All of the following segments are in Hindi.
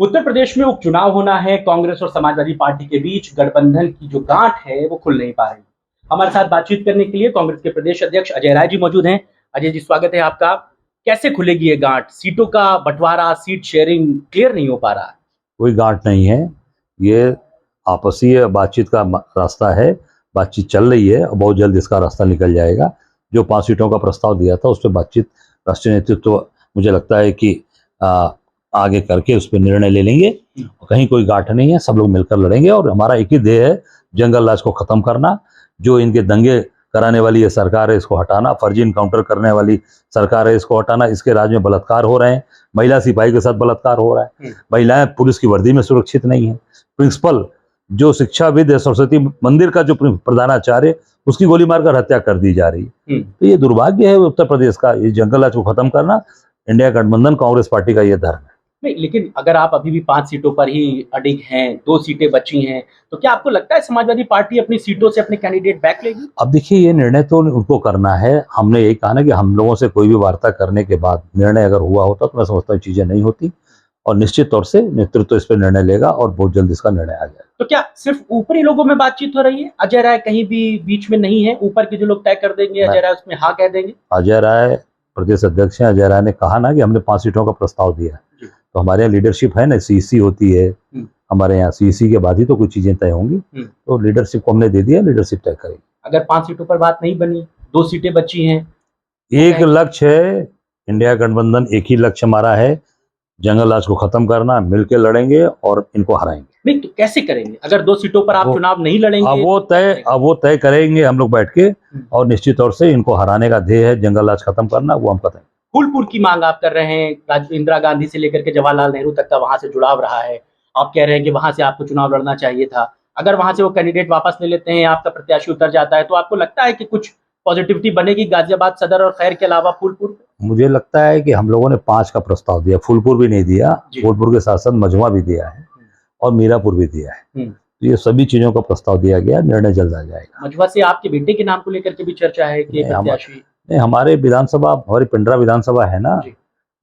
उत्तर प्रदेश में उपचुनाव होना है। कांग्रेस और समाजवादी पार्टी के बीच गठबंधन की जो गांठ है वो खुल नहीं पा रही। हमारे साथ बातचीत करने के लिए कांग्रेस के प्रदेश अध्यक्ष अजय राय जी मौजूद हैं। अजय जी, स्वागत है आपका। कैसे खुलेगी ये गांठ? सीटों का बंटवारा, सीट शेयरिंग क्लियर नहीं हो पा रहा है। कोई गांठ नहीं है, ये आपसी बातचीत का रास्ता है। बातचीत चल रही है और बहुत जल्द इसका रास्ता निकल जाएगा। जो 5 सीटों का प्रस्ताव दिया था उस पर बातचीत राष्ट्रीय नेतृत्व मुझे लगता है कि आगे करके उस पर निर्णय ले लेंगे। कहीं कोई गांठ नहीं है, सब लोग मिलकर लड़ेंगे और हमारा एक ही ध्येय है, जंगल राज को खत्म करना। जो इनके दंगे कराने वाली ये सरकार है इसको हटाना, फर्जी इनकाउंटर करने वाली सरकार है इसको हटाना। इसके राज में बलात्कार हो रहे हैं, महिला सिपाही के साथ बलात्कार हो रहा है, महिलाएं पुलिस की वर्दी में सुरक्षित नहीं है। प्रिंसिपल जो शिक्षाविद है, सरस्वती मंदिर का जो प्रधानाचार्य, उसकी गोली मारकर हत्या कर दी जा रही है। तो ये दुर्भाग्य है उत्तर प्रदेश का। ये जंगल राज को खत्म करना इंडिया गठबंधन कांग्रेस पार्टी का ये धर्म है। नहीं, लेकिन अगर आप अभी भी 5 सीटों पर ही अडिग हैं, 2 सीटें बची हैं, तो क्या आपको लगता है समाजवादी पार्टी अपनी सीटों से अपने कैंडिडेट बैक लेगी? अब देखिए, ये निर्णय तो उनको करना है। हमने यही कहा ना कि हम लोगों से कोई भी वार्ता करने के बाद निर्णय अगर हुआ होता तो मैं समझता हूँ चीजें नहीं होती, और निश्चित तौर से नेतृत्व इस पर निर्णय लेगा और बहुत जल्द इसका निर्णय आ जाएगा। तो क्या सिर्फ ऊपरी लोगों में बातचीत हो रही है? अजय राय कहीं भी बीच में नहीं है? ऊपर के जो लोग तय कर देंगे, अजय राय उसमें हाँ कह देंगे? अजय राय प्रदेश अध्यक्ष हैं। अजय राय ने कहा ना कि हमने 5 सीटों का प्रस्ताव दिया, तो हमारे यहाँ लीडरशिप है ना, सीईसी होती है हमारे यहाँ। सीईसी के बाद ही तो कुछ चीजें तय होंगी। तो लीडरशिप को हमने दे दिया, लीडरशिप तय करेगी। अगर 5 सीटों पर बात नहीं बनी, 2 सीटें बची हैं, एक लक्ष्य है, इंडिया गठबंधन एक ही लक्ष्य हमारा है, जंगल राज को खत्म करना। मिलकर लड़ेंगे और इनको हराएंगे। नहीं तो कैसे करेंगे अगर 2 सीटों पर आप चुनाव नहीं लड़ेंगे? अब वो तय करेंगे हम लोग बैठ के, और निश्चित तौर से इनको हराने का ध्येय है, जंगल राज खत्म करना, वो हम करेंगे। फूलपुर की मांग आप कर रहे हैं, इंदिरा गांधी से लेकर के जवाहरलाल नेहरू तक का वहां से जुड़ाव रहा है। आप कह रहे हैं कि वहां से आपको चुनाव लड़ना चाहिए था। अगर वहां से वो कैंडिडेट वापस ले लेते हैं, आपका प्रत्याशी उतर जाता है, तो आपको लगता है कि कुछ पॉजिटिविटी बनेगी गाजियाबाद सदर और खैर के अलावा फूलपुर? मुझे लगता है कि हम लोगों ने 5 का प्रस्ताव दिया, फूलपुर भी नहीं दिया, फूलपुर के साथ साथ मझवा भी दिया है और मीरापुर भी दिया है। तो ये सभी चीजों का प्रस्ताव दिया गया, निर्णय जल्द आ जाएगा। मझवा से आपके बेटे के नाम को लेकर के भी चर्चा है कि प्रत्याशी? नहीं, हमारे विधानसभा, हमारी पिंडरा विधानसभा है ना,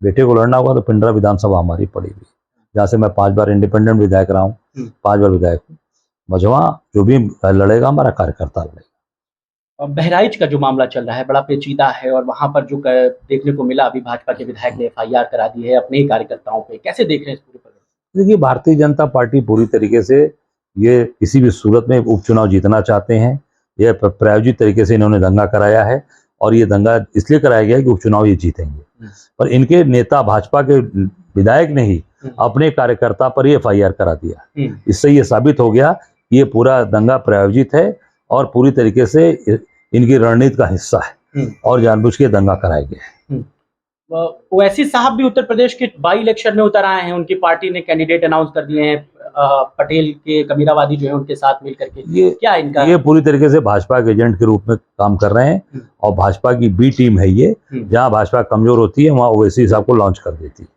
बेटे को लड़ना होगा तो पिंडरा विधानसभा हमारी पड़ेगी, जहाँ से मैं 5 बार इंडिपेंडेंट विधायक रहा हूँ, 5 बार विधायक हूँ। मझवा जो भी लड़ेगा हमारा कार्यकर्ता लड़ेगा। बहराइच का जो मामला चल रहा है बड़ा पेचीदा है, और वहां पर जो देखने को मिला, अभी भाजपा के विधायक ने FIR करा दी है अपने ही कार्यकर्ताओं पे। कैसे देख रहे हैं इस पूरे प्रकरण? देखिए, भारतीय जनता पार्टी पूरी तरीके से ये किसी भी सूरत में उपचुनाव जीतना चाहते हैं। यह प्रायोजित तरीके से इन्होंने दंगा कराया है, और ये दंगा इसलिए कराया गया कि उपचुनाव ये जीतेंगे। पर इनके नेता भाजपा के विधायक ने ही अपने कार्यकर्ता पर ये FIR करा दिया। इससे ये साबित हो गया कि ये पूरा दंगा प्रायोजित है और पूरी तरीके से इनकी रणनीति का हिस्सा है, और जानबूझ के दंगा कराया गया है। ओवैसी साहब भी उत्तर प्रदेश के बाई इलेक्शन में उतर आए हैं। उनकी पार्टी ने कैंडिडेट अनाउंस कर दिए हैं, पटेल के कबीरावादी जो है उनके साथ मिलकर के। क्या इनका? ये पूरी तरीके से भाजपा के एजेंट के रूप में काम कर रहे हैं, और भाजपा की बी टीम है ये। जहां भाजपा कमजोर होती है वहां ओवैसी साहब को लॉन्च कर देती है।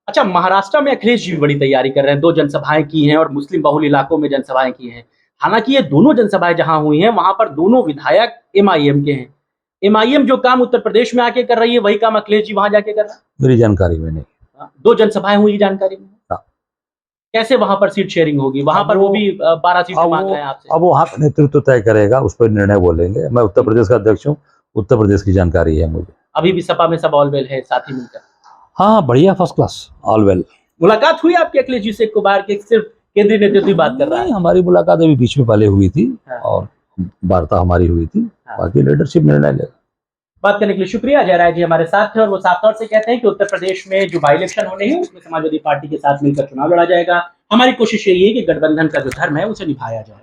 अच्छा, महाराष्ट्र में अखिलेश जी बड़ी तैयारी कर रहे हैं, 2 जनसभाएं की हैं और मुस्लिम बहुल इलाकों में जनसभाएं की हैं। हालांकि ये दोनों जनसभाएं जहां हुई हैं वहां पर दोनों विधायक MIM के हैं। MIM जो काम उत्तर प्रदेश में आके कर रही है, वही काम अखिलेश जी वहां जाके कर रहे हैं? मेरी जानकारी में नहीं। 2 जनसभाएं हुई जानकारी में। कैसे वहां पर सीट शेयरिंग होगी? वहां पर वो भी 12 सीटें मांग रहे हैं आपसे। अब वो वहां का नेतृत्व तय करेगा, उस पर निर्णय बोलेंगे। मैं उत्तर प्रदेश का अध्यक्ष हूँ, उत्तर प्रदेश की जानकारी है मुझे। अभी भी सपा में सब ऑल वेल है, साथ ही मिलकर? हाँ, बढ़िया, फर्स्ट क्लास, ऑल वेल। मुलाकात हुई आपकी अखिलेश जी से एक बार के? सिर्फ केंद्रीय नेतृत्व की बात कर रहा है? हमारी मुलाकात अभी बीच में पहले हुई थी, और वार्ता हमारी हुई थी। बाकी लीडरशिप निर्णय लेगा। बात करने के लिए शुक्रिया। अजय राय जी हमारे साथ थे, और वो साफ तौर से कहते हैं कि उत्तर प्रदेश में जो बाई इलेक्शन होने हैं उसमें समाजवादी पार्टी के साथ मिलकर चुनाव लड़ा जाएगा। हमारी कोशिश यही है कि गठबंधन का जो धर्म है उसे निभाया जाए।